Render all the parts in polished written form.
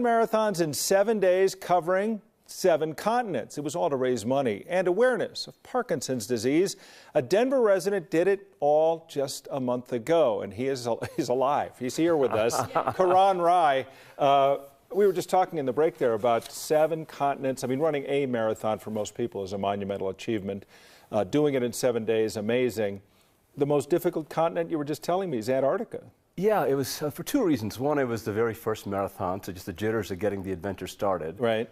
Marathons in 7 days covering 7 continents. It was all to raise money and awareness of Parkinson's disease. A Denver resident did it all just a month ago, and he's alive. He's here with us. Karan Rai. We were just talking in the break there about 7 continents. I mean, running a marathon for most people is a monumental achievement. Doing it in 7 days, amazing. The most difficult continent, you were just telling me, is Antarctica. Yeah, it was for 2 reasons. One, it was the very first marathon, so just the jitters of getting the adventure started. Right.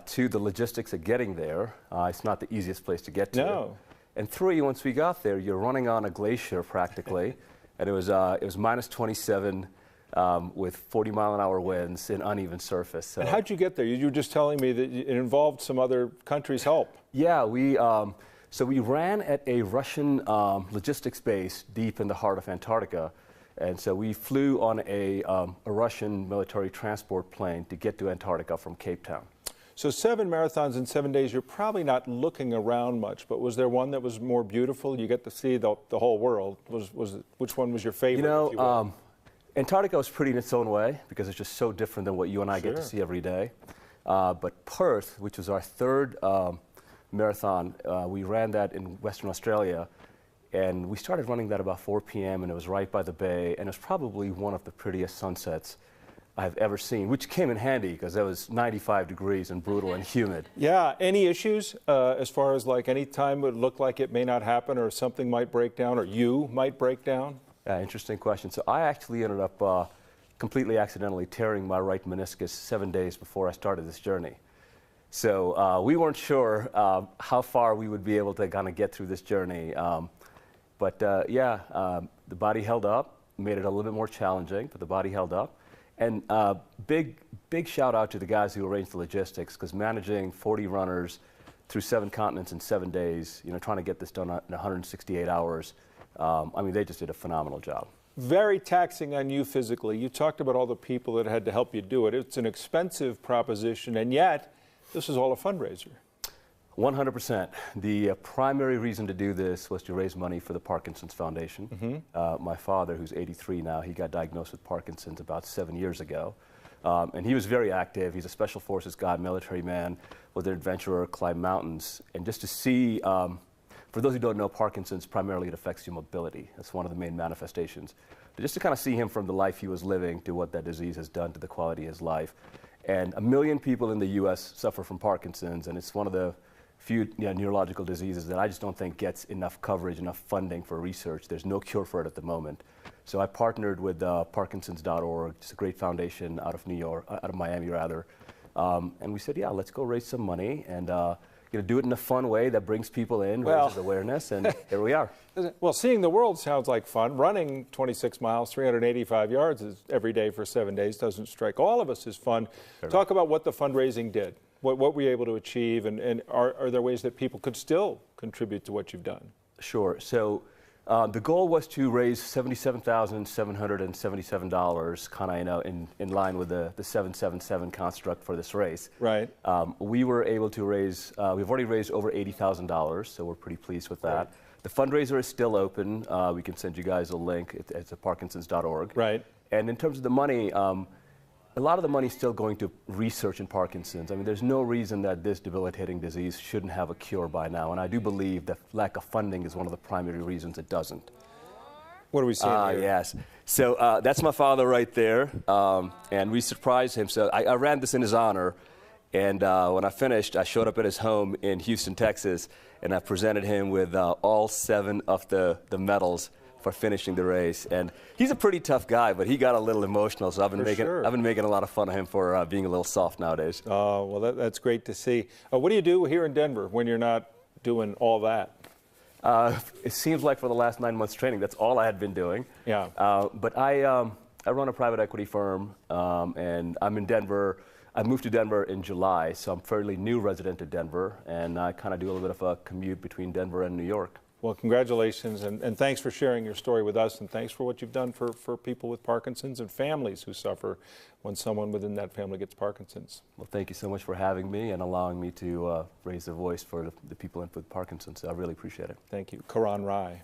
2, the logistics of getting there. It's not the easiest place to get to. No. And 3, once we got there, you're running on a glacier practically, and it was minus 27 with 40-mile-an-hour winds and uneven surface. So. And how'd you get there? You were just telling me that it involved some other countries' help. Yeah, so we ran at a Russian logistics base deep in the heart of Antarctica. And so we flew on a Russian military transport plane to get to Antarctica from Cape Town. So 7 marathons in 7 days, you're probably not looking around much, but was there one that was more beautiful? You get to see the whole world. Which one was your favorite? You know, Antarctica was pretty in its own way because it's just so different than what you and I get to see every day. But Perth, which was our 3rd marathon, we ran that in Western Australia. And we started running that about 4 p.m. and it was right by the bay, and it was probably one of the prettiest sunsets I've ever seen, which came in handy because it was 95 degrees and brutal and humid. Yeah, any issues as far as like any time it looked like it may not happen or something might break down or you might break down? Interesting question. So I actually ended up completely accidentally tearing my right meniscus 7 days before I started this journey. So we weren't sure how far we would be able to kind of get through this journey. But the body held up, made it a little bit more challenging, but the body held up. And big shout out to the guys who arranged the logistics, because managing 40 runners through 7 continents in 7 days, you know, trying to get this done in 168 hours, I mean, they just did a phenomenal job. Very taxing on you physically. You talked about all the people that had to help you do it. It's an expensive proposition, and yet this is all a fundraiser. 100%. The primary reason to do this was to raise money for the Parkinson's Foundation. Mm-hmm. My father, who's 83 now, he got diagnosed with Parkinson's about 7 years ago. And he was very active. He's a special forces guy, military man, was an adventurer, climbed mountains. And just to see, for those who don't know, Parkinson's primarily it affects your mobility. That's one of the main manifestations. But just to kind of see him from the life he was living to what that disease has done to the quality of his life. And 1 million people in the U.S. suffer from Parkinson's, and it's one of the few neurological diseases that I just don't think gets enough coverage, enough funding for research. There's no cure for it at the moment. So I partnered with Parkinsons.org, it's a great foundation out of New York, out of Miami rather. And we said, yeah, let's go raise some money and do it in a fun way that brings people in, raises awareness, and here we are. Well, seeing the world sounds like fun. Running 26 miles, 385 yards every day for 7 days doesn't strike all of us as fun. Talk about what the fundraising did. What were you able to achieve, and are there ways that people could still contribute to what you've done? Sure. So the goal was to raise $77,777, kind of in line with the 777 construct for this race. Right. We were able to raise. We've already raised over $80,000, so we're pretty pleased with that. Right. The fundraiser is still open. We can send you guys a link. It's at Parkinsons.org. Right. And in terms of the money. A lot of the money is still going to research in Parkinson's. I mean, there's no reason that this debilitating disease shouldn't have a cure by now, and I do believe that lack of funding is one of the primary reasons it doesn't. What are we seeing here? Yes. So that's my father right there, and we surprised him. So I ran this in his honor, and when I finished, I showed up at his home in Houston, Texas, and I presented him with all 7 of the medals for finishing the race. And he's a pretty tough guy, but he got a little emotional, so I've been making a lot of fun of him for being a little soft nowadays. Oh, well, that's great to see. What do you do here in Denver when you're not doing all that? It seems like for the last 9 months training, that's all I had been doing. Yeah. But I run a private equity firm, and I'm in Denver. I moved to Denver in July, so I'm a fairly new resident of Denver, and I kind of do a little bit of a commute between Denver and New York. Well, congratulations, and thanks for sharing your story with us, and thanks for what you've done for people with Parkinson's and families who suffer when someone within that family gets Parkinson's. Well, thank you so much for having me and allowing me to raise the voice for the people with Parkinson's. I really appreciate it. Thank you. Karan Rai.